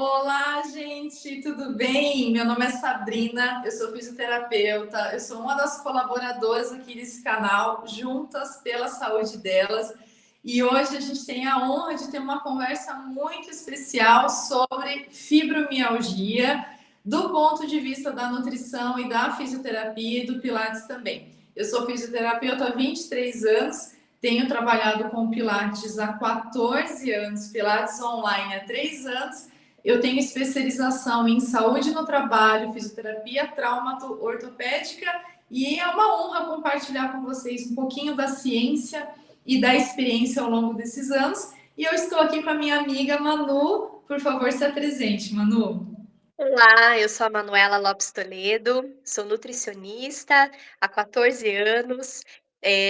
Olá, gente, tudo bem? Meu nome é Sabrina, eu sou fisioterapeuta, eu sou uma das colaboradoras aqui desse canal, Juntas pela Saúde Delas. E hoje a gente tem a honra de ter uma conversa muito especial sobre fibromialgia, do ponto de vista da nutrição e da fisioterapia e do Pilates também. Eu sou fisioterapeuta há 23 anos, tenho trabalhado com Pilates há 14 anos, Pilates online há 3 anos. Eu tenho especialização em saúde no trabalho, fisioterapia traumato-ortopédica e é uma honra compartilhar com vocês um pouquinho da ciência e da experiência ao longo desses anos. E eu estou aqui com a minha amiga Manu. Por favor, se apresente, Manu. Olá, eu sou a Manuela Lopes Toledo, sou nutricionista há 14 anos,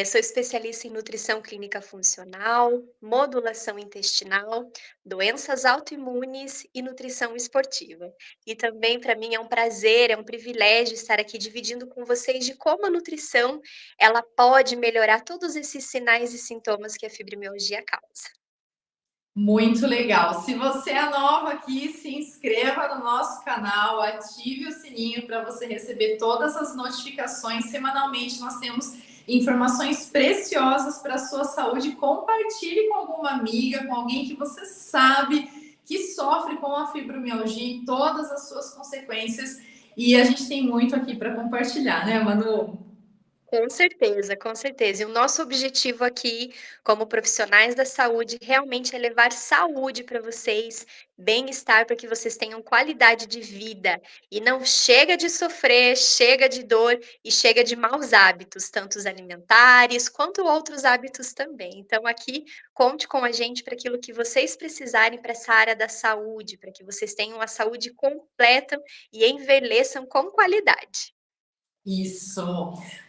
sou especialista em nutrição clínica funcional, modulação intestinal, doenças autoimunes e nutrição esportiva. E também para mim é um prazer, é um privilégio estar aqui dividindo com vocês de como a nutrição ela pode melhorar todos esses sinais e sintomas que a fibromialgia causa. Muito legal. Se você é nova aqui, se inscreva no nosso canal, ative o sininho para você receber todas as notificações. Semanalmente nós temos informações preciosas para a sua saúde. Compartilhe com alguma amiga, com alguém que você sabe que sofre com a fibromialgia e todas as suas consequências. E a gente tem muito aqui para compartilhar, né, Manu? Com certeza, com certeza. E o nosso objetivo aqui, como profissionais da saúde, realmente é levar saúde para vocês, bem-estar para que vocês tenham qualidade de vida. E não chega de sofrer, chega de dor e chega de maus hábitos, tanto os alimentares quanto outros hábitos também. Então, aqui, conte com a gente para aquilo que vocês precisarem para essa área da saúde, para que vocês tenham a saúde completa e envelheçam com qualidade. Isso.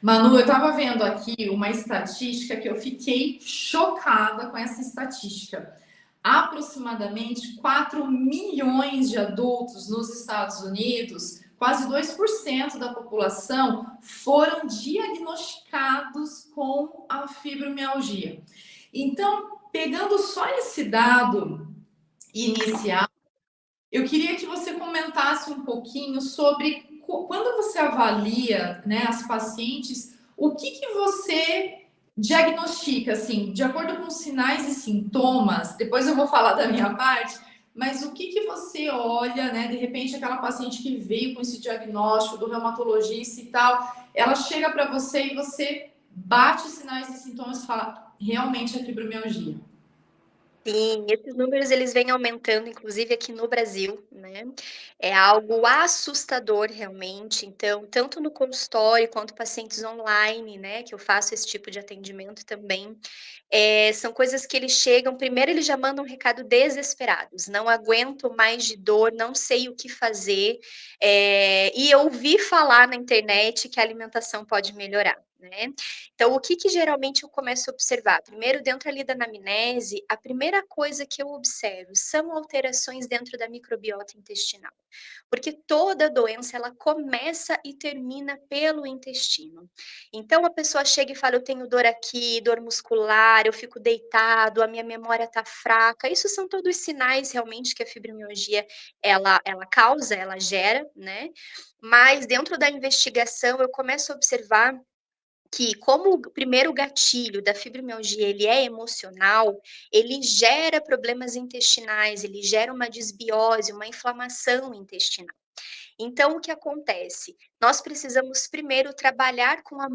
Manu, eu estava vendo aqui uma estatística que eu fiquei chocada com essa estatística. Aproximadamente 4 milhões de adultos nos Estados Unidos, quase 2% da população, foram diagnosticados com a fibromialgia. Então, pegando só esse dado inicial, eu queria que você comentasse um pouquinho sobre quando você avalia, né, as pacientes, o que você diagnostica, assim, de acordo com os sinais e sintomas. Depois eu vou falar da minha parte, mas o que você olha, né? De repente, aquela paciente que veio com esse diagnóstico do reumatologista e tal, ela chega para você e você bate os sinais e sintomas e fala, realmente é fibromialgia. Sim, esses números eles vêm aumentando, inclusive aqui no Brasil, né. É algo assustador realmente, então, tanto no consultório quanto pacientes online, né, que eu faço esse tipo de atendimento também, são coisas que eles chegam primeiro eles já mandam um recado desesperados: "Não aguento mais de dor, não sei o que fazer", e eu ouvi falar na internet que a alimentação pode melhorar, né. Então o que que geralmente eu começo a observar? Primeiro dentro ali da anamnese, a primeira coisa que eu observo são alterações dentro da microbiota intestinal, porque toda doença ela começa e termina pelo intestino. Então a pessoa chega e fala: "Eu tenho dor aqui, dor muscular, eu fico deitado, a minha memória está fraca", isso são todos sinais realmente que a fibromialgia ela causa, ela gera, né, mas dentro da investigação eu começo a observar que como o primeiro gatilho da fibromialgia ele é emocional, ele gera problemas intestinais, ele gera uma desbiose, uma inflamação intestinal. Então, o que acontece? Nós precisamos primeiro trabalhar com a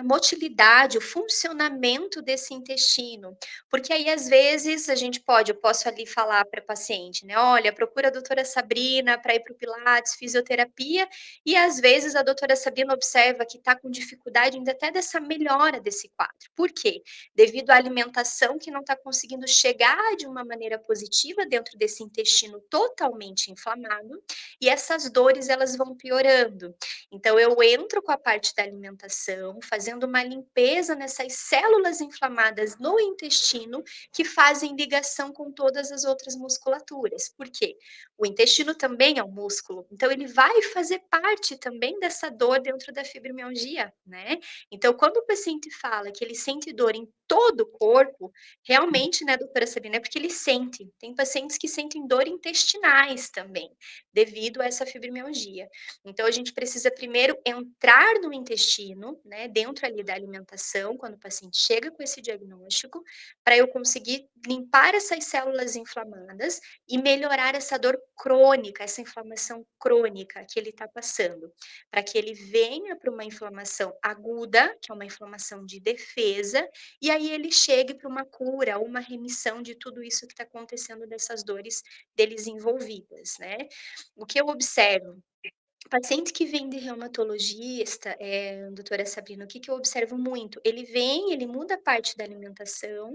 motilidade, o funcionamento desse intestino, porque aí às vezes eu posso ali falar para a paciente, né, olha, procura a doutora Sabrina para ir para o Pilates, fisioterapia, e às vezes a doutora Sabrina observa que está com dificuldade ainda até dessa melhora desse quadro. Por quê? Devido à alimentação que não está conseguindo chegar de uma maneira positiva dentro desse intestino totalmente inflamado, e essas dores elas vão piorando. Então eu entro com a parte da alimentação, fazendo uma limpeza nessas células inflamadas no intestino, que fazem ligação com todas as outras musculaturas. Por quê? O intestino também é um músculo, então ele vai fazer parte também dessa dor dentro da fibromialgia, né. Então quando o paciente fala que ele sente dor em todo o corpo, realmente, né, doutora Sabina, é porque ele sente. Tem pacientes que sentem dor intestinais também, devido a essa fibromialgia. Então a gente precisa primeiro entrar no intestino, né, dentro ali da alimentação, quando o paciente chega com esse diagnóstico, para eu conseguir limpar essas células inflamadas e melhorar essa dor crônica, essa inflamação crônica que ele está passando, para que ele venha para uma inflamação aguda, que é uma inflamação de defesa, e aí ele chegue para uma cura, uma remissão de tudo isso que está acontecendo dessas dores deles envolvidas, né. O que eu observo paciente que vem de reumatologista, doutora Sabrina, o que que eu observo muito? Ele vem, ele muda a parte da alimentação,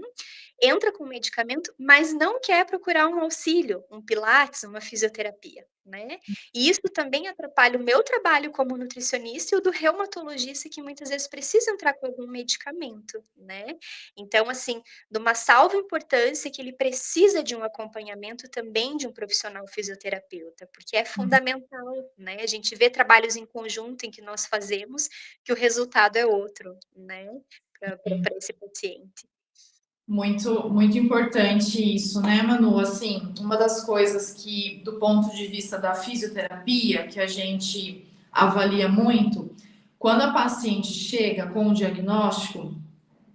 entra com medicamento, mas não quer procurar um auxílio, um pilates, uma fisioterapia, né. E isso também atrapalha o meu trabalho como nutricionista e o do reumatologista, que muitas vezes precisa entrar com algum medicamento, né. Então, assim, de uma salva importância que ele precisa de um acompanhamento também de um profissional fisioterapeuta, porque é fundamental, né, a gente vê trabalhos em conjunto em que nós fazemos, que o resultado é outro, né, para esse paciente. Muito, muito importante isso, né, Manu? Assim, uma das coisas que, do ponto de vista da fisioterapia, que a gente avalia muito, quando a paciente chega com o diagnóstico,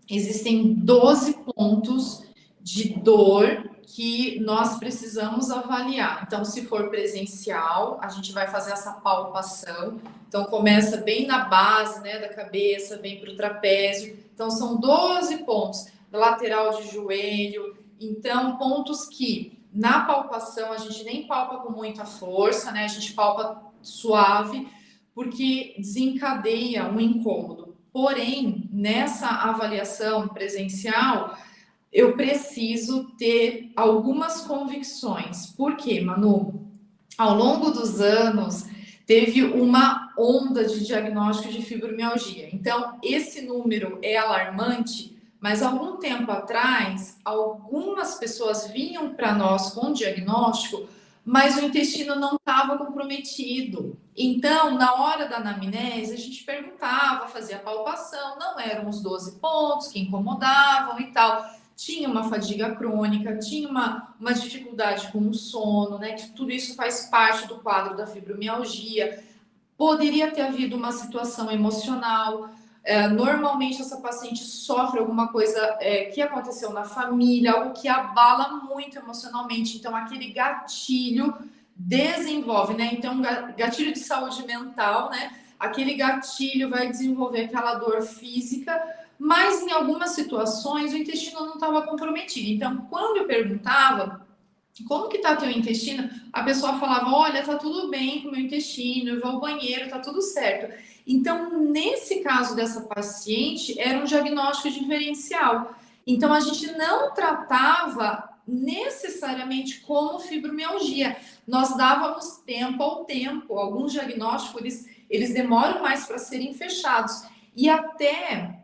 existem 12 pontos de dor que nós precisamos avaliar. Então, se for presencial, a gente vai fazer essa palpação. Então, começa bem na base, né, da cabeça, vem para o trapézio. Então, são 12 pontos. Lateral de joelho. Então, pontos que na palpação a gente nem palpa com muita força, né? A gente palpa suave, porque desencadeia um incômodo. Porém, nessa avaliação presencial, eu preciso ter algumas convicções. Por quê, Manu? Ao longo dos anos, teve uma onda de diagnóstico de fibromialgia. Então, esse número é alarmante, mas algum tempo atrás, algumas pessoas vinham para nós com diagnóstico, mas o intestino não estava comprometido. Então, na hora da anamnese, a gente perguntava, fazia palpação, não eram os 12 pontos que incomodavam e tal. Tinha uma fadiga crônica, tinha uma dificuldade com o sono, né? Que tudo isso faz parte do quadro da fibromialgia. Poderia ter havido uma situação emocional. Normalmente essa paciente sofre alguma coisa que aconteceu na família, algo que abala muito emocionalmente. Então, aquele gatilho desenvolve, né? Então, gatilho de saúde mental, né? Aquele gatilho vai desenvolver aquela dor física, mas em algumas situações o intestino não estava comprometido. Então, quando eu perguntava como que tá teu intestino, a pessoa falava, olha, tá tudo bem com o meu intestino, eu vou ao banheiro, tá tudo certo. Então, nesse caso dessa paciente, era um diagnóstico diferencial. Então, a gente não tratava necessariamente como fibromialgia. Nós dávamos tempo ao tempo. Alguns diagnósticos, eles demoram mais para serem fechados. E até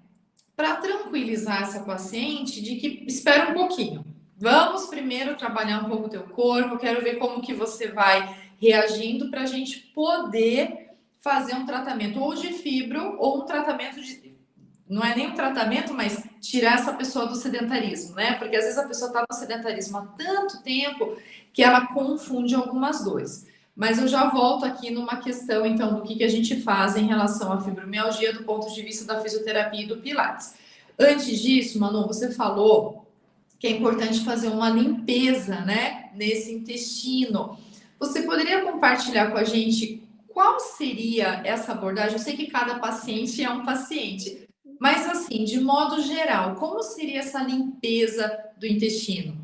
para tranquilizar essa paciente de que espera um pouquinho. Vamos primeiro trabalhar um pouco o teu corpo, quero ver como que você vai reagindo para a gente poder fazer um tratamento ou de fibro ou um tratamento de... Não é nem um tratamento, mas tirar essa pessoa do sedentarismo, né? Porque às vezes a pessoa está no sedentarismo há tanto tempo que ela confunde algumas dores. Mas eu já volto aqui numa questão, então, do que a gente faz em relação à fibromialgia do ponto de vista da fisioterapia e do Pilates. Antes disso, Manu, você falou que é importante fazer uma limpeza, né, nesse intestino. Você poderia compartilhar com a gente qual seria essa abordagem? Eu sei que cada paciente é um paciente, mas assim, de modo geral, como seria essa limpeza do intestino?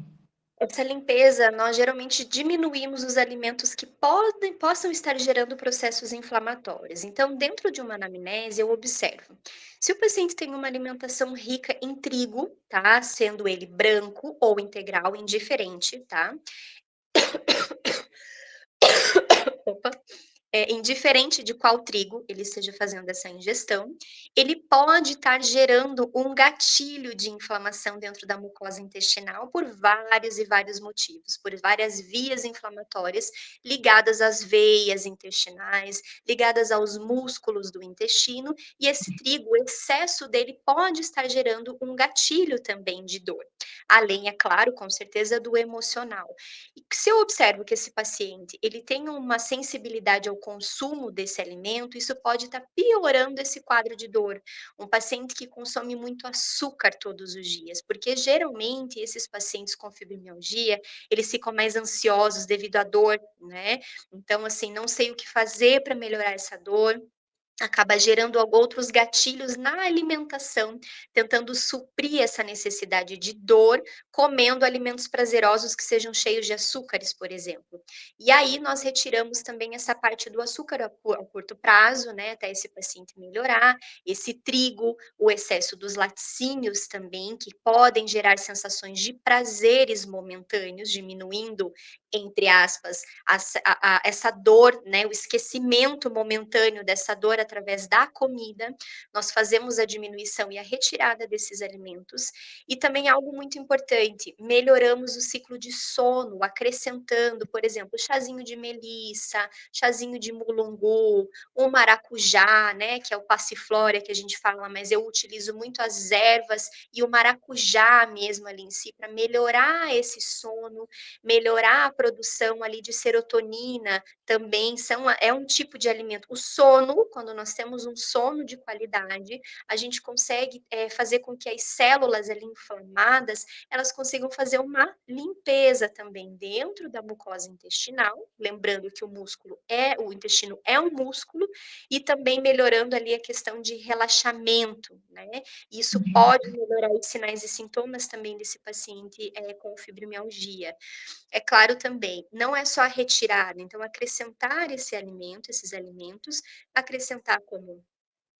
Essa limpeza, nós geralmente diminuímos os alimentos que possam estar gerando processos inflamatórios. Então, dentro de uma anamnese, eu observo se o paciente tem uma alimentação rica em trigo, tá? Sendo ele branco ou integral, indiferente, tá? Opa. indiferente de qual trigo ele esteja fazendo essa ingestão, ele pode estar gerando um gatilho de inflamação dentro da mucosa intestinal por vários e vários motivos, por várias vias inflamatórias ligadas às veias intestinais, ligadas aos músculos do intestino, e esse trigo, o excesso dele pode estar gerando um gatilho também de dor. Além, é claro, com certeza, do emocional. E se eu observo que esse paciente, ele tem uma sensibilidade ao consumo desse alimento, isso pode estar piorando esse quadro de dor. Um paciente que consome muito açúcar todos os dias, porque geralmente esses pacientes com fibromialgia, eles ficam mais ansiosos devido à dor, né? Então, assim, não sei o que fazer para melhorar essa dor, acaba gerando outros gatilhos na alimentação, tentando suprir essa necessidade de dor, comendo alimentos prazerosos que sejam cheios de açúcares, por exemplo. E aí nós retiramos também essa parte do açúcar ao curto prazo, né, até esse paciente melhorar, esse trigo, o excesso dos laticínios também, que podem gerar sensações de prazeres momentâneos, diminuindo, entre aspas, essa dor, né, o esquecimento momentâneo dessa dor através da comida, nós fazemos a diminuição e a retirada desses alimentos, e também algo muito importante, melhoramos o ciclo de sono, acrescentando, por exemplo, chazinho de melissa, chazinho de mulungu, o maracujá, né, que é o passiflora que a gente fala, mas eu utilizo muito as ervas e o maracujá mesmo ali em si, para melhorar esse sono, melhorar a produção ali de serotonina, também é um tipo de alimento. O sono, quando nós temos um sono de qualidade, a gente consegue fazer com que as células ali inflamadas, elas consigam fazer uma limpeza também dentro da mucosa intestinal, lembrando que o intestino é um músculo, e também melhorando ali a questão de relaxamento, né? Isso pode melhorar os sinais e sintomas também desse paciente com fibromialgia. É claro também, não é só a retirada, então acrescentar esses alimentos, acrescentar como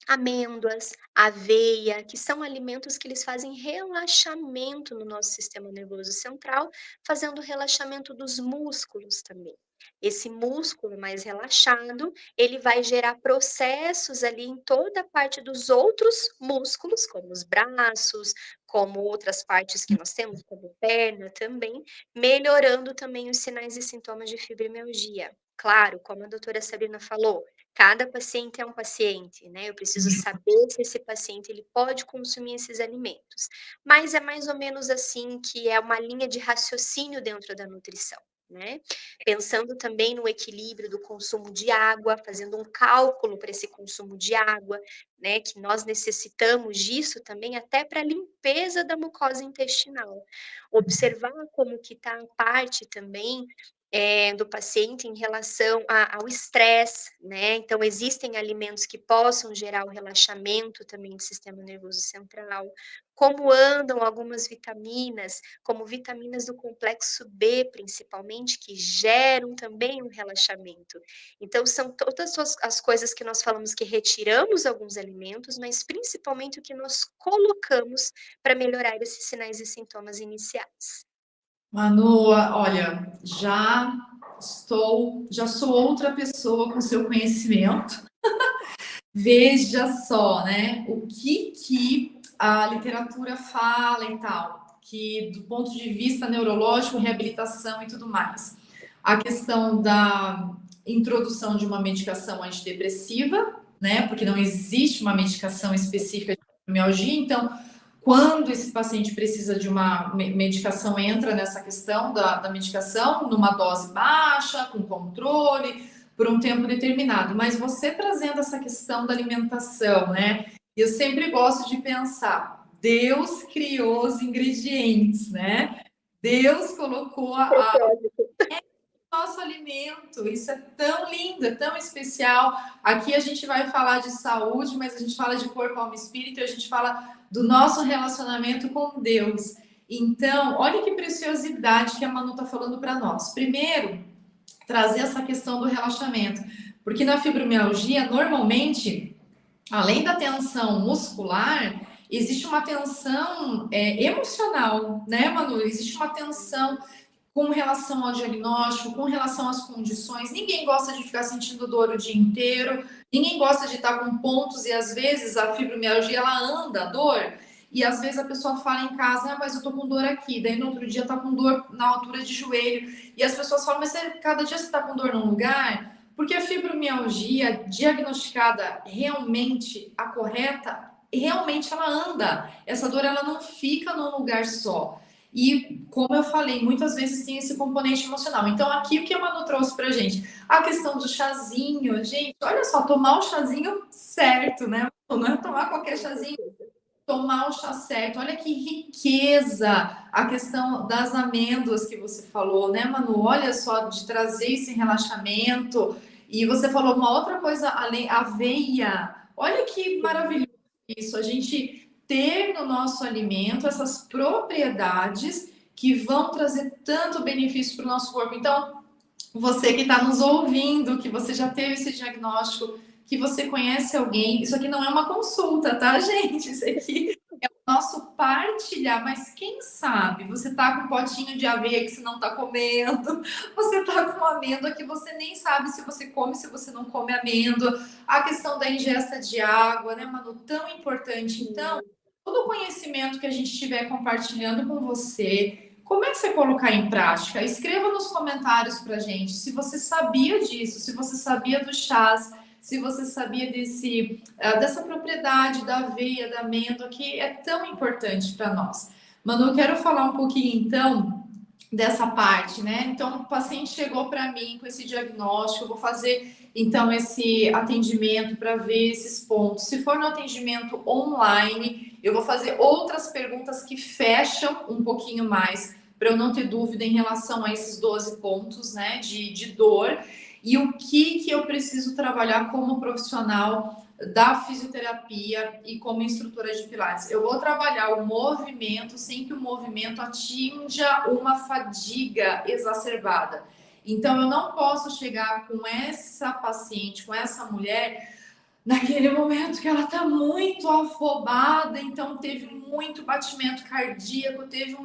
amêndoas, aveia, que são alimentos que eles fazem relaxamento no nosso sistema nervoso central, fazendo relaxamento dos músculos também. Esse músculo mais relaxado, ele vai gerar processos ali em toda a parte dos outros músculos, como os braços, como outras partes que nós temos, como perna também, melhorando também os sinais e sintomas de fibromialgia. Claro, como a doutora Sabrina falou, cada paciente é um paciente, né, eu preciso saber se esse paciente ele pode consumir esses alimentos. Mas é mais ou menos assim que é uma linha de raciocínio dentro da nutrição, né. Pensando também no equilíbrio do consumo de água, fazendo um cálculo para esse consumo de água, né, que nós necessitamos disso também até para a limpeza da mucosa intestinal. Observar como que está a parte também do paciente em relação ao estresse, né? Então, existem alimentos que possam gerar o relaxamento também do sistema nervoso central. Como andam algumas vitaminas, como vitaminas do complexo B, principalmente, que geram também um relaxamento. Então, são todas as coisas que nós falamos que retiramos alguns alimentos, mas principalmente o que nós colocamos para melhorar esses sinais e sintomas iniciais. Manu, olha, já sou outra pessoa com seu conhecimento. Veja só, né, o que a literatura fala e tal, que do ponto de vista neurológico, reabilitação e tudo mais. A questão da introdução de uma medicação antidepressiva, né, porque não existe uma medicação específica de fibromialgia, então quando esse paciente precisa de uma medicação, entra nessa questão da medicação, numa dose baixa, com controle, por um tempo determinado. Mas você trazendo essa questão da alimentação, né? Eu sempre gosto de pensar, Deus criou os ingredientes, né? Deus colocou nosso alimento. Isso é tão lindo, é tão especial. Aqui a gente vai falar de saúde, mas a gente fala de corpo, alma e espírito, e a gente fala do nosso relacionamento com Deus. Então, olha que preciosidade que a Manu está falando para nós. Primeiro, trazer essa questão do relaxamento, porque na fibromialgia, normalmente, além da tensão muscular, existe uma tensão emocional, né, Manu? Existe uma tensão com relação ao diagnóstico, com relação às condições. Ninguém gosta de ficar sentindo dor o dia inteiro, ninguém gosta de estar com pontos, e às vezes a fibromialgia, ela anda, a dor, e às vezes a pessoa fala em casa, mas eu tô com dor aqui, daí no outro dia tá com dor na altura de joelho, e as pessoas falam, mas cada dia você tá com dor num lugar? Porque a fibromialgia diagnosticada realmente, a correta, realmente ela anda. Essa dor, ela não fica num lugar só. E, como eu falei, muitas vezes tem esse componente emocional. Então, aqui o que a Manu trouxe pra gente? A questão do chazinho. Gente, olha só, tomar o chazinho certo, né? Não é tomar qualquer chazinho, tomar o chá certo. Olha que riqueza a questão das amêndoas que você falou, né, Manu? Olha só, de trazer esse relaxamento. E você falou uma outra coisa, além, aveia. Olha que maravilhoso isso, a gente ter no nosso alimento essas propriedades que vão trazer tanto benefício para o nosso corpo. Então, você que está nos ouvindo, que você já teve esse diagnóstico, que você conhece alguém, isso aqui não é uma consulta, tá, gente? Isso aqui é o nosso partilhar, mas quem sabe você tá com um potinho de aveia que você não tá comendo, você tá com amêndoa que você nem sabe se você come, se você não come amêndoa, a questão da ingesta de água, né, Manu, tão importante. Então, todo o conhecimento que a gente estiver compartilhando com você, comece a colocar em prática. Escreva nos comentários pra gente se você sabia disso, se você sabia dos chás, se você sabia dessa propriedade da aveia, da amêndoa, que é tão importante para nós. Manu, eu quero falar um pouquinho, então, dessa parte, né? Então, o paciente chegou para mim com esse diagnóstico, eu vou fazer, então, esse atendimento para ver esses pontos. Se for no atendimento online, eu vou fazer outras perguntas que fecham um pouquinho mais, para eu não ter dúvida em relação a esses 12 pontos, né, de dor. E o que eu preciso trabalhar como profissional da fisioterapia e como instrutora de Pilates. Eu vou trabalhar o movimento sem que o movimento atinja uma fadiga exacerbada. Então, eu não posso chegar com essa paciente, com essa mulher, naquele momento que ela está muito afobada, então teve muito batimento cardíaco, teve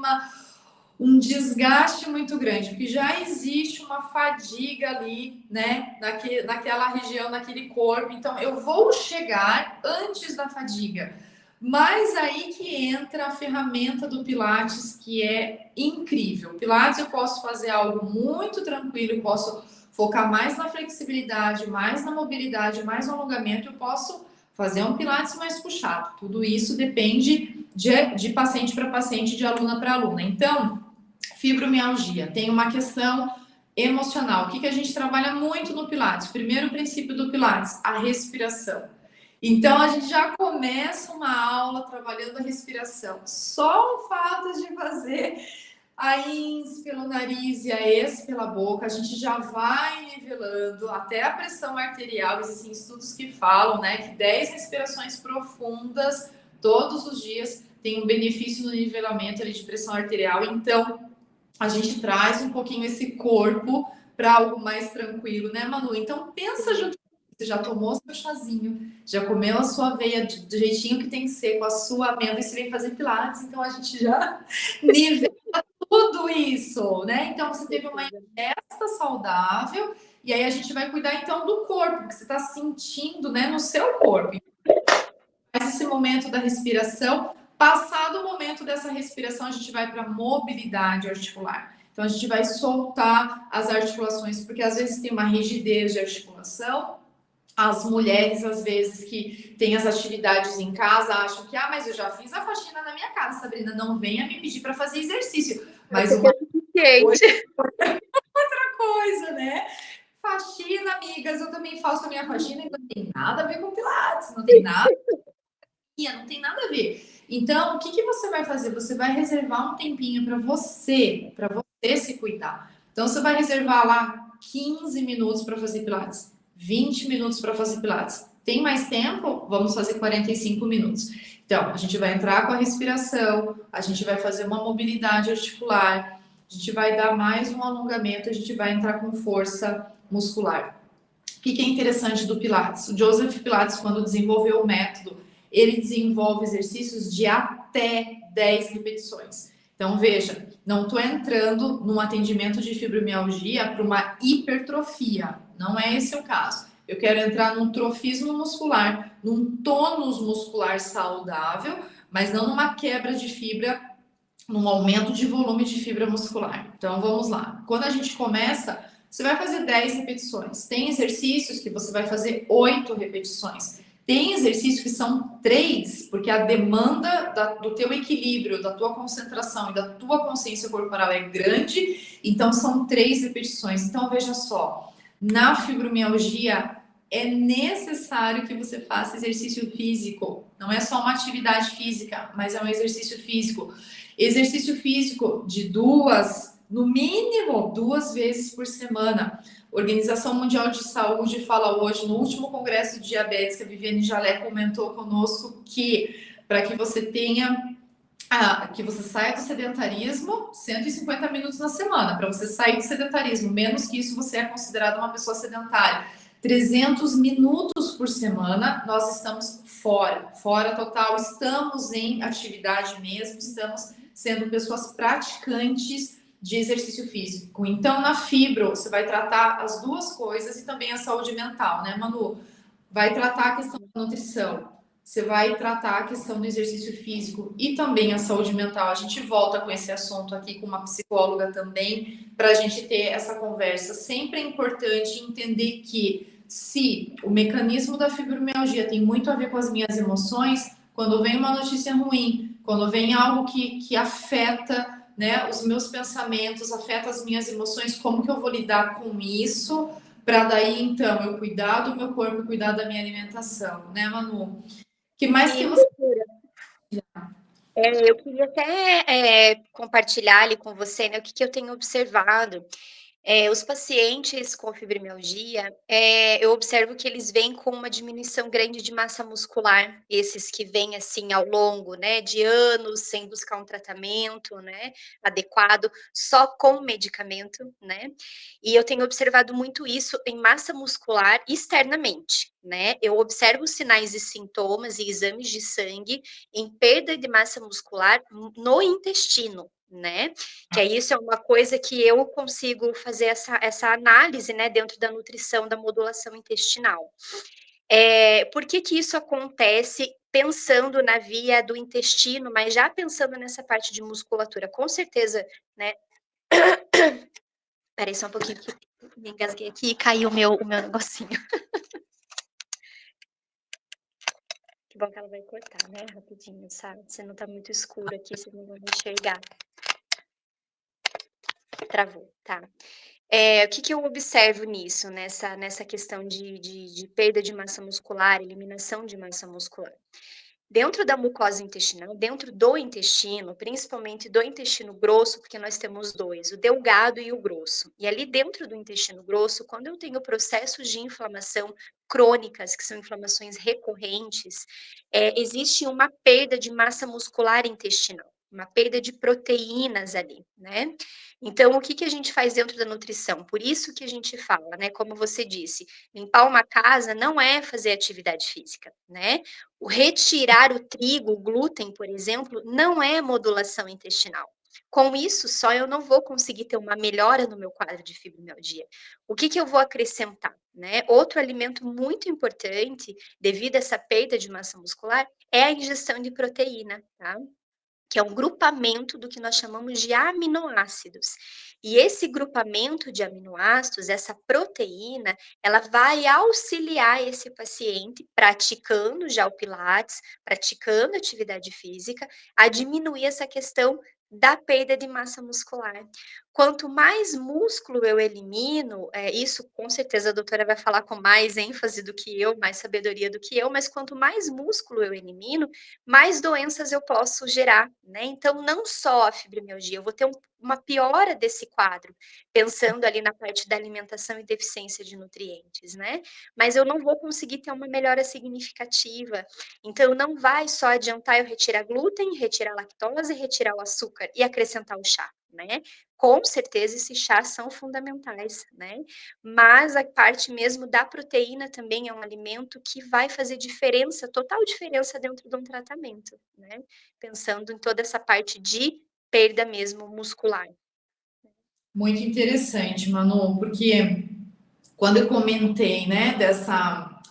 um desgaste muito grande, porque já existe uma fadiga ali, né, naquela região, naquele corpo. Então, eu vou chegar antes da fadiga. Mas aí que entra a ferramenta do Pilates, que é incrível. Pilates eu posso fazer algo muito tranquilo, eu posso focar mais na flexibilidade, mais na mobilidade, mais no alongamento, eu posso fazer um Pilates mais puxado. Tudo isso depende de paciente para paciente, de aluna para aluna. Então, fibromialgia, tem uma questão emocional. O que a gente trabalha muito no Pilates? Primeiro princípio do Pilates, a respiração. Então, a gente já começa uma aula trabalhando a respiração. Só o fato de fazer a ins pelo nariz e a ex pela boca, a gente já vai nivelando até a pressão arterial. Existem estudos que falam, né, que 10 respirações profundas todos os dias tem um benefício no nivelamento ali de pressão arterial. Então, a gente traz um pouquinho esse corpo para algo mais tranquilo, né, Manu? Então, pensa junto. Você já tomou seu chazinho, já comeu a sua aveia do jeitinho que tem que ser, com a sua amêndoa, e você vem fazer Pilates, então a gente já nivela tudo isso, né? Então, você teve uma ingesta saudável, e aí a gente vai cuidar, então, do corpo, que você está sentindo, né, no seu corpo. Mas esse momento da respiração, passado o momento dessa respiração, a gente vai para mobilidade articular. Então, a gente vai soltar as articulações, porque às vezes tem uma rigidez de articulação. As mulheres, às vezes, que têm as atividades em casa, acham que, mas eu já fiz a faxina na minha casa, Sabrina, não venha me pedir para fazer exercício. Mas uma outra coisa, né? Faxina, amigas, eu também faço a minha faxina e não tem nada a ver com Pilates, não tem nada a ver. Então, o que você vai fazer? Você vai reservar um tempinho para você se cuidar. Então, você vai reservar lá 15 minutos para fazer Pilates, 20 minutos para fazer Pilates. Tem mais tempo? Vamos fazer 45 minutos. Então, a gente vai entrar com a respiração, a gente vai fazer uma mobilidade articular, a gente vai dar mais um alongamento, a gente vai entrar com força muscular. O que é interessante do Pilates? O Joseph Pilates, quando desenvolveu o método, ele desenvolve exercícios de até 10 repetições. Então, veja, não estou entrando num atendimento de fibromialgia para uma hipertrofia, não é esse o caso. Eu quero entrar num trofismo muscular, num tônus muscular saudável, mas não numa quebra de fibra, num aumento de volume de fibra muscular. Então, vamos lá. Quando a gente começa, você vai fazer 10 repetições. Tem exercícios que você vai fazer 8 repetições. Tem exercícios que são 3, porque a demanda do teu equilíbrio, da tua concentração e da tua consciência corporal é grande, então são 3 repetições. Então, veja só, na fibromialgia é necessário que você faça exercício físico. Não é só uma atividade física, mas é um exercício físico. Exercício físico de no mínimo 2 vezes por semana. Organização Mundial de Saúde fala hoje, no último congresso de diabetes, que a Viviane Jalé comentou conosco, que para que você tenha que você saia do sedentarismo, 150 minutos na semana. Para você sair do sedentarismo, menos que isso, você é considerado uma pessoa sedentária. 300 minutos por semana, nós estamos fora total, estamos em atividade mesmo, estamos sendo pessoas praticantes de exercício físico. Então, na fibro, você vai tratar as duas coisas e também a saúde mental, né, Manu? Vai tratar a questão da nutrição, você vai tratar a questão do exercício físico e também a saúde mental. A gente volta com esse assunto aqui com uma psicóloga também, para a gente ter essa conversa. Sempre é importante entender que se o mecanismo da fibromialgia tem muito a ver com as minhas emoções, quando vem uma notícia ruim, quando vem algo que afeta, né, os meus pensamentos, afeta as minhas emoções, como que eu vou lidar com isso? Para daí, então, eu cuidar do meu corpo, cuidar da minha alimentação, né, Manu? Que mais Que que você... loucura. Eu queria até compartilhar ali com você, né, o que eu tenho observado. Os pacientes com fibromialgia, eu observo que eles vêm com uma diminuição grande de massa muscular, esses que vêm assim ao longo, né, de anos sem buscar um tratamento, né, adequado, só com medicamento, né? E eu tenho observado muito isso em massa muscular externamente, né? Eu observo sinais e sintomas e exames de sangue em perda de massa muscular no intestino, né? Que aí isso é uma coisa que eu consigo fazer essa análise, né, dentro da nutrição, da modulação intestinal. Por que que isso acontece pensando na via do intestino, mas já pensando nessa parte de musculatura? Com certeza, né? Peraí só um pouquinho que me engasguei aqui e caiu o meu negocinho. Que bom que ela vai cortar, né, rapidinho, sabe? Se não tá muito escuro aqui, vocês não vão enxergar. Travou, tá. O que que eu observo nisso, nessa questão de perda de massa muscular, eliminação de massa muscular? Dentro da mucosa intestinal, dentro do intestino, principalmente do intestino grosso, porque nós temos dois, o delgado e o grosso. E ali dentro do intestino grosso, quando eu tenho processos de inflamação crônicas, que são inflamações recorrentes, existe uma perda de massa muscular intestinal, uma perda de proteínas ali, né? Então, o que que a gente faz dentro da nutrição? Por isso que a gente fala, né? Como você disse, limpar uma casa não é fazer atividade física, né? O retirar o trigo, o glúten, por exemplo, não é modulação intestinal. Com isso, só eu não vou conseguir ter uma melhora no meu quadro de fibromialgia. O que que eu vou acrescentar, né? Outro alimento muito importante, devido a essa perda de massa muscular, é a ingestão de proteína, tá? Que é um grupamento do que nós chamamos de aminoácidos. E esse grupamento de aminoácidos, essa proteína, ela vai auxiliar esse paciente praticando já o Pilates, praticando atividade física, a diminuir essa questão da perda de massa muscular. Quanto mais músculo eu elimino, isso com certeza a doutora vai falar com mais ênfase do que eu, mais sabedoria do que eu, mas quanto mais músculo eu elimino, mais doenças eu posso gerar, né? Então, não só a fibromialgia, eu vou ter uma piora desse quadro, pensando ali na parte da alimentação e deficiência de nutrientes, né? Mas eu não vou conseguir ter uma melhora significativa. Então, não vai só adiantar eu retirar glúten, retirar lactose, retirar o açúcar e acrescentar o chá, né? Com certeza, esses chás são fundamentais, né? Mas a parte mesmo da proteína também é um alimento que vai fazer diferença, total diferença dentro de um tratamento, né? Pensando em toda essa parte de perda mesmo muscular. Muito interessante, Manu, porque quando eu comentei, né,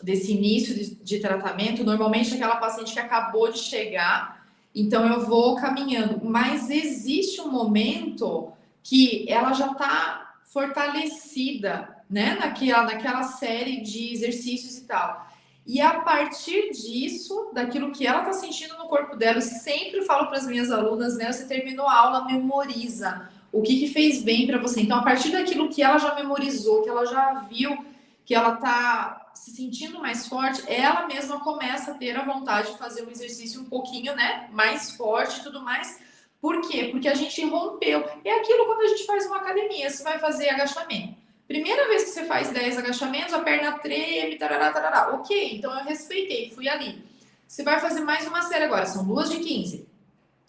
desse início de tratamento, normalmente aquela paciente que acabou de chegar, então eu vou caminhando, mas existe um momento que ela já está fortalecida, né, naquela série de exercícios e tal. E a partir disso, daquilo que ela está sentindo no corpo dela, eu sempre falo para as minhas alunas, né, você terminou a aula, memoriza o que fez bem para você. Então, a partir daquilo que ela já memorizou, que ela já viu, que ela está se sentindo mais forte, ela mesma começa a ter a vontade de fazer um exercício um pouquinho, né, mais forte e tudo mais. Por quê? Porque a gente rompeu. É aquilo quando a gente faz uma academia, você vai fazer agachamento. Primeira vez que você faz 10 agachamentos, a perna treme, tarará, tarará. Ok, então eu respeitei, fui ali. Você vai fazer mais uma série agora, são 2 de 15.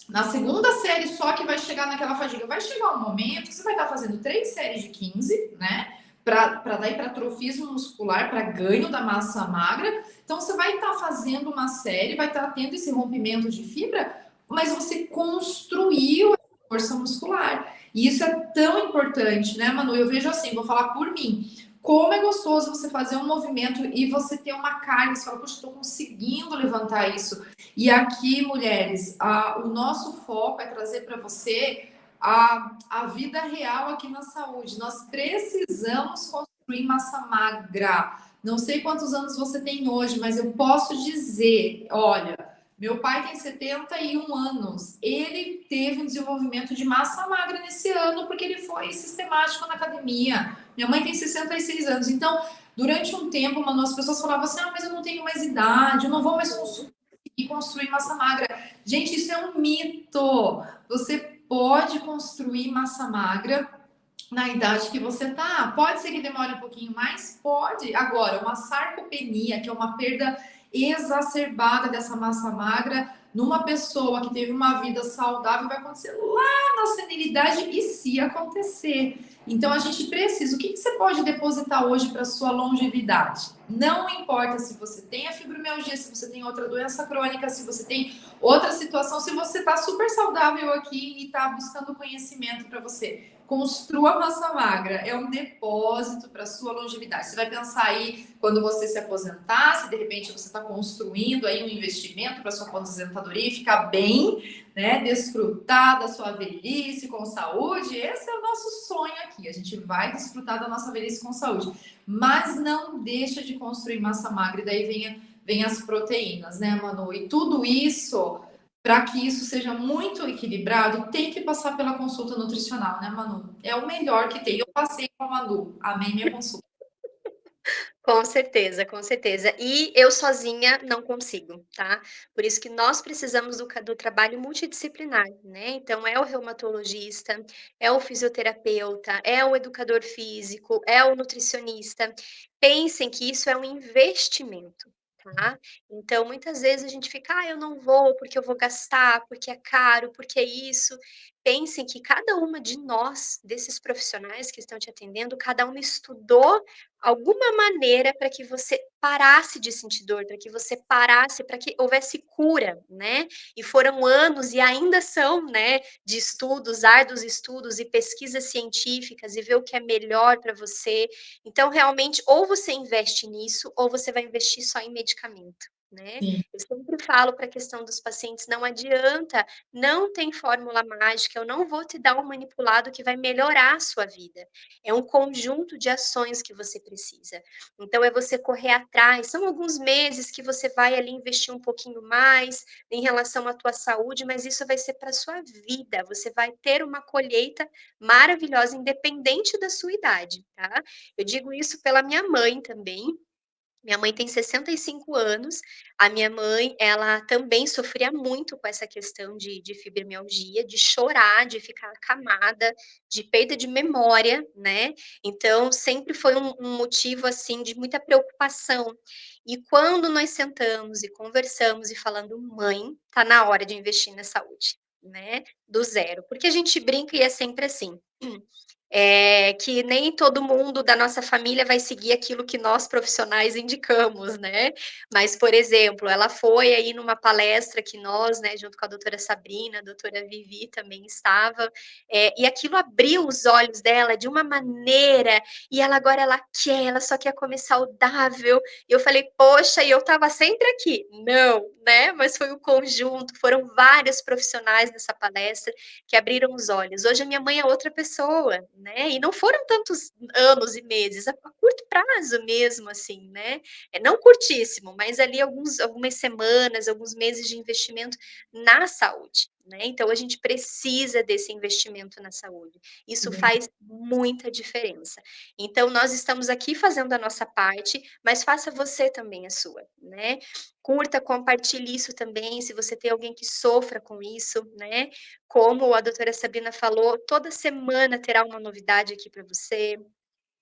Na segunda série só que vai chegar naquela fadiga. Vai chegar um momento que você vai estar fazendo 3 séries de 15, né? Para dar hipertrofismo muscular, para ganho da massa magra. Então você vai estar fazendo uma série, vai estar tendo esse rompimento de fibra, mas você construiu a força muscular. E isso é tão importante, né, Manu? Eu vejo assim, vou falar por mim. Como é gostoso você fazer um movimento e você ter uma carga, você fala, poxa, estou conseguindo levantar isso. E aqui, mulheres, o nosso foco é trazer para você a vida real aqui na saúde. Nós precisamos construir massa magra. Não sei quantos anos você tem hoje, mas eu posso dizer, olha, meu pai tem 71 anos. Ele teve um desenvolvimento de massa magra nesse ano porque ele foi sistemático na academia. Minha mãe tem 66 anos. Então, durante um tempo, Manu, as pessoas falavam assim: ah, mas eu não tenho mais idade, eu não vou mais conseguir construir massa magra. Gente, isso é um mito. Você pode construir massa magra na idade que você tá. Pode ser que demore um pouquinho mais? Pode. Agora, uma sarcopenia, que é uma perda exacerbada dessa massa magra, numa pessoa que teve uma vida saudável, vai acontecer lá na senilidade e se acontecer. Então, a gente precisa. O que você pode depositar hoje para sua longevidade? Não importa se você tem a fibromialgia, se você tem outra doença crônica, se você tem outra situação, se você está super saudável aqui e está buscando conhecimento para você. Construa massa magra, é um depósito para sua longevidade. Você vai pensar aí quando você se aposentar, se de repente você está construindo aí um investimento para sua aposentadoria e ficar bem, né? Desfrutar da sua velhice com saúde. Esse é o nosso sonho aqui. A gente vai desfrutar da nossa velhice com saúde, mas não deixa de construir massa magra. E daí vem as proteínas, né, Manu? E tudo isso, para que isso seja muito equilibrado, tem que passar pela consulta nutricional, né, Manu? É o melhor que tem. Eu passei com a Manu, amei minha consulta. Com certeza, com certeza. E eu sozinha não consigo, tá? Por isso que nós precisamos do trabalho multidisciplinar, né? Então, é o reumatologista, é o fisioterapeuta, é o educador físico, é o nutricionista. Pensem que isso é um investimento, tá? Então, muitas vezes a gente fica, eu não vou porque eu vou gastar, porque é caro, porque é isso. Pensem que cada uma de nós, desses profissionais que estão te atendendo, cada uma estudou alguma maneira para que você parasse de sentir dor, para que você parasse, para que houvesse cura, né. E foram anos e ainda são, né, de estudos, árduos estudos e pesquisas científicas e ver o que é melhor para você. Então, realmente, ou você investe nisso, ou você vai investir só em medicamento, né. Sim. Eu sempre falo para a questão dos pacientes: "Não adianta, não tem fórmula mágica, eu não vou te dar um manipulado que vai melhorar a sua vida. É um conjunto de ações que você precisa. Então, é você correr atrás. São alguns meses que você vai ali investir um pouquinho mais em relação à tua saúde, mas isso vai ser para a sua vida. Você vai ter uma colheita maravilhosa, independente da sua idade, tá? Eu digo isso pela minha mãe também. Minha mãe tem 65 anos, a minha mãe, ela também sofria muito com essa questão de fibromialgia, de chorar, de ficar acamada, de perda de memória, né, então sempre foi um motivo, assim, de muita preocupação. E quando nós sentamos e conversamos e falando: "Mãe, tá na hora de investir na saúde", né, do zero, porque a gente brinca e é sempre assim, que nem todo mundo da nossa família vai seguir aquilo que nós profissionais indicamos, né. Mas, por exemplo, ela foi aí numa palestra que nós, né, junto com a doutora Sabrina, a doutora Vivi também estava, e aquilo abriu os olhos dela de uma maneira, e ela quer, ela só quer comer saudável. E eu falei: "Poxa, e eu estava sempre aqui". Não, né, mas foi o conjunto, foram vários profissionais nessa palestra que abriram os olhos. Hoje a minha mãe é outra pessoa, né, e não foram tantos anos e meses, a curto prazo mesmo, assim, né, não curtíssimo, mas ali algumas semanas, alguns meses de investimento na saúde, né, então a gente precisa desse investimento na saúde, isso faz muita diferença. Então nós estamos aqui fazendo a nossa parte, mas faça você também a sua, né, curta, compartilhe isso também, se você tem alguém que sofra com isso, né, como a doutora Sabrina falou, toda semana terá uma novidade aqui para você.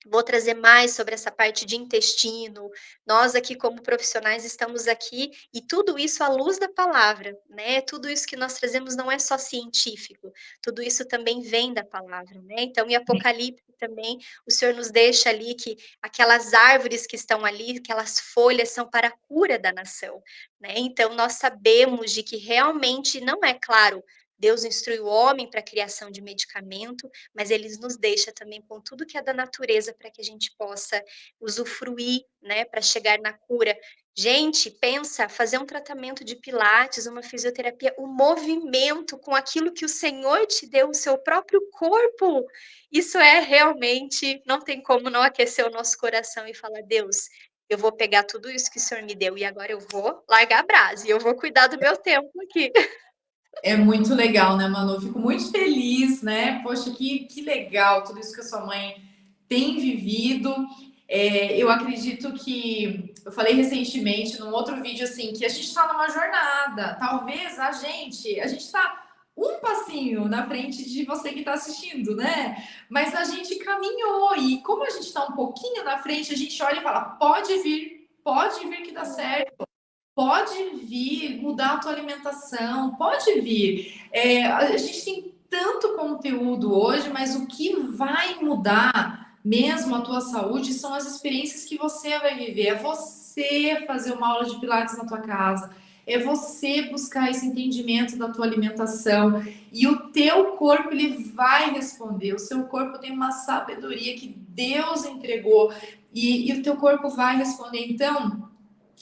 Vou trazer mais sobre essa parte de intestino. Nós aqui como profissionais estamos aqui e tudo isso à luz da palavra, né, tudo isso que nós trazemos não é só científico, tudo isso também vem da palavra, né. Então em Apocalipse também, o Senhor nos deixa ali que aquelas árvores que estão ali, aquelas folhas são para a cura da nação, né. Então nós sabemos de que realmente não é claro, Deus instrui o homem para a criação de medicamento, mas eles nos deixa também com tudo que é da natureza para que a gente possa usufruir, né, para chegar na cura. Gente, pensa, fazer um tratamento de pilates, uma fisioterapia, o movimento com aquilo que o Senhor te deu, o seu próprio corpo, isso é realmente não tem como não aquecer o nosso coração e falar: "Deus, eu vou pegar tudo isso que o Senhor me deu e agora eu vou largar a brasa e eu vou cuidar do meu tempo aqui". É muito legal, né, Manu? Eu fico muito feliz, né? Poxa, que legal tudo isso que a sua mãe tem vivido. Eu acredito que eu falei recentemente num outro vídeo assim que a gente está numa jornada. Talvez a gente está um passinho na frente de você que está assistindo, né? Mas a gente caminhou e como a gente está um pouquinho na frente, a gente olha e fala: pode vir que dá certo. Pode vir mudar a tua alimentação, pode vir. A gente tem tanto conteúdo hoje, mas o que vai mudar mesmo a tua saúde são as experiências que você vai viver. É você fazer uma aula de pilates na tua casa, é você buscar esse entendimento da tua alimentação e o teu corpo ele vai responder. O seu corpo tem uma sabedoria que Deus entregou e o teu corpo vai responder. Então,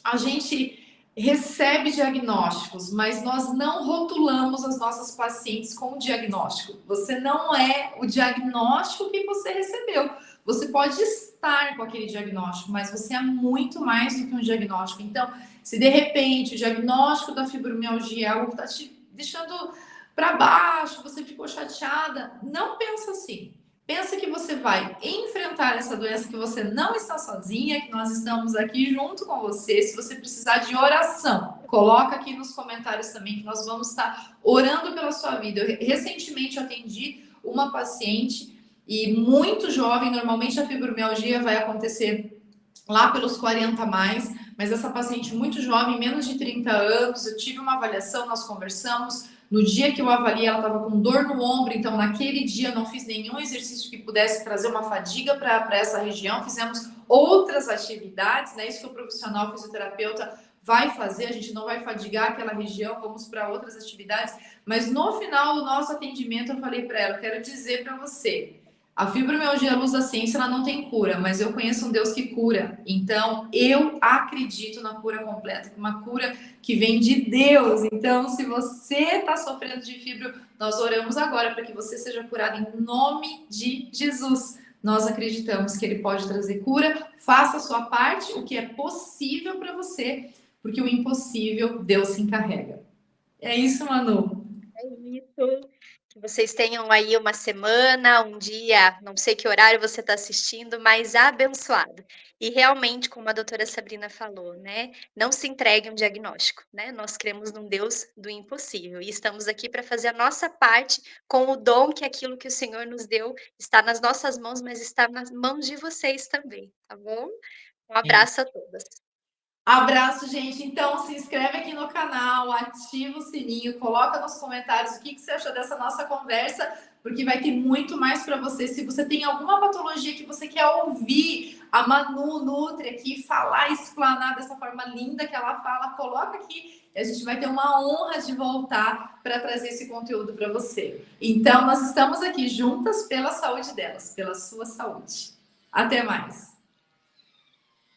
a gente recebe diagnósticos, mas nós não rotulamos as nossas pacientes com o diagnóstico. Você não é o diagnóstico que você recebeu. Você pode estar com aquele diagnóstico, mas você é muito mais do que um diagnóstico. Então, se de repente o diagnóstico da fibromialgia é algo que está te deixando para baixo, você ficou chateada, não pensa assim. Pensa que você vai enfrentar essa doença, que você não está sozinha, que nós estamos aqui junto com você. Se você precisar de oração, coloca aqui nos comentários também que nós vamos estar orando pela sua vida. Eu recentemente atendi uma paciente e muito jovem, normalmente a fibromialgia vai acontecer lá pelos 40 mais, mas essa paciente muito jovem, menos de 30 anos, eu tive uma avaliação, nós conversamos. No dia que eu avaliei, ela estava com dor no ombro, então naquele dia eu não fiz nenhum exercício que pudesse trazer uma fadiga para essa região. Fizemos outras atividades, né? Isso que o profissional fisioterapeuta vai fazer, a gente não vai fadigar aquela região, vamos para outras atividades. Mas no final do nosso atendimento, eu falei para ela: quero dizer para você, a fibromialgia à luz da ciência ela não tem cura, mas eu conheço um Deus que cura. Então, eu acredito na cura completa, uma cura que vem de Deus. Então, se você está sofrendo de fibro, nós oramos agora para que você seja curado em nome de Jesus. Nós acreditamos que Ele pode trazer cura. Faça a sua parte, o que é possível para você, porque o impossível Deus se encarrega. É isso, Manu. É isso. Que vocês tenham aí uma semana, um dia, não sei que horário você está assistindo, mas abençoado. E realmente, como a doutora Sabrina falou, né, não se entregue a um diagnóstico, né? Nós cremos num Deus do impossível e estamos aqui para fazer a nossa parte com o dom que aquilo que o Senhor nos deu está nas nossas mãos, mas está nas mãos de vocês também, tá bom? Um É. abraço a todas. Abraço, gente. Então, se inscreve aqui no canal, ativa o sininho, coloca nos comentários o que você achou dessa nossa conversa, porque vai ter muito mais para você. Se você tem alguma patologia que você quer ouvir a Manu Nutri aqui falar, explanar dessa forma linda que ela fala, coloca aqui e a gente vai ter uma honra de voltar para trazer esse conteúdo para você. Então, nós estamos aqui juntas pela saúde delas, pela sua saúde. Até mais!